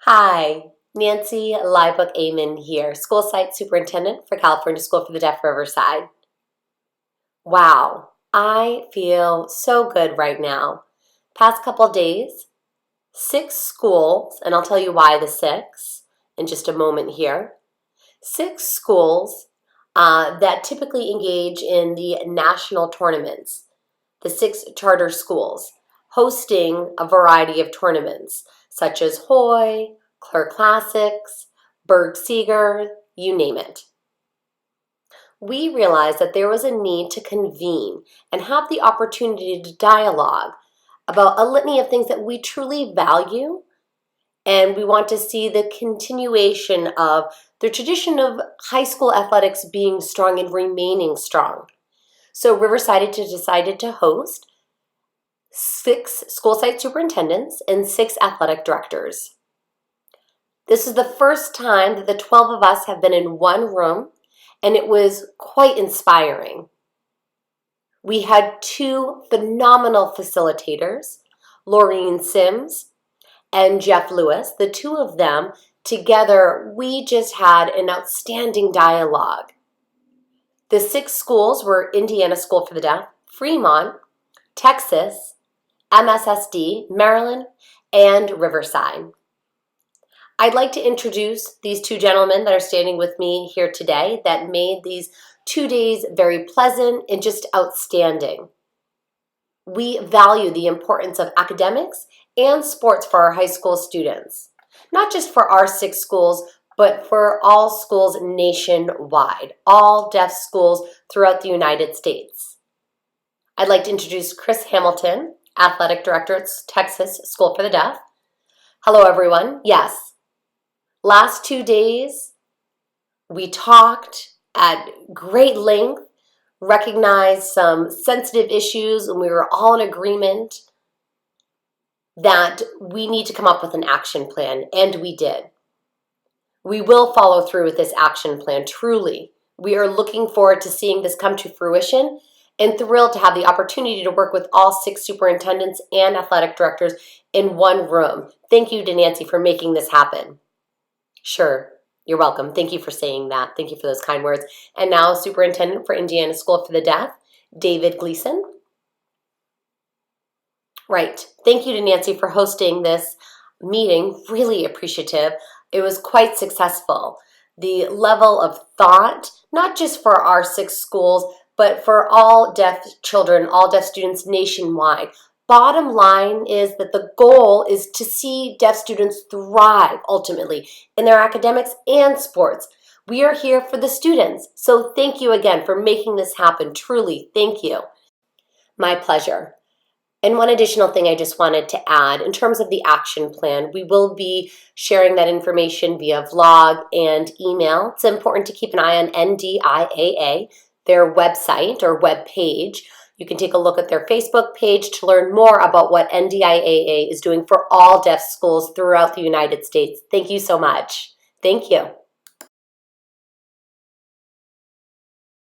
Hi, Nancy Hlibok Amann here, School Site Superintendent for California School for the Deaf Riverside. Wow, I feel so good right now. Past couple days, 6 schools, and I'll tell you why the 6 in just a moment here. 6 schools that typically engage in the national tournaments, the 6 charter schools, hosting a variety of tournaments, such as Hoy, Clerc Classics, Berg Seeger, you name it. We realized that there was a need to convene and have the opportunity to dialogue about a litany of things that we truly value, and we want to see the continuation of the tradition of high school athletics being strong and remaining strong. So Riverside decided to host 6 school site superintendents and 6 athletic directors. This is the first time that the 12 of us have been in one room, and it was quite inspiring. We had 2 phenomenal facilitators, Laurene and Jeff Lewis. The 2 of them together, we just had an outstanding dialogue. The 6 schools were Indiana School for the Deaf, Fremont, Texas, MSSD, Maryland, and Riverside. I'd like to introduce these 2 gentlemen that are standing with me here today that made these 2 days very pleasant and just outstanding. We value the importance of academics and sports for our high school students, not just for our 6 schools, but for all schools nationwide, all deaf schools throughout the United States. I'd like to introduce Chris Hamilton, Athletic Director at Texas School for the Deaf. Hello, everyone. Yes, last 2 days, we talked at great length, recognized some sensitive issues, and we were all in agreement that we need to come up with an action plan, and we did. We will follow through with this action plan, truly. We are looking forward to seeing this come to fruition and thrilled to have the opportunity to work with all 6 superintendents and athletic directors in one room. Thank you to Nancy for making this happen. Sure, you're welcome. Thank you for saying that. Thank you for those kind words. And now, Superintendent for Indiana School for the Deaf, David Gleason. Right. Thank you to Nancy for hosting this meeting. Really appreciative. It was quite successful. The level of thought, not just for our 6 schools, but for all deaf children, all deaf students nationwide. Bottom line is that the goal is to see deaf students thrive ultimately in their academics and sports. We are here for the students. So thank you again for making this happen. Truly, thank you. My pleasure. And one additional thing I just wanted to add, in terms of the action plan, we will be sharing that information via vlog and email. It's important to keep an eye on NDIAA, their website or web page. You can take a look at their Facebook page to learn more about what NDIAA is doing for all deaf schools throughout the United States. Thank you so much. Thank you.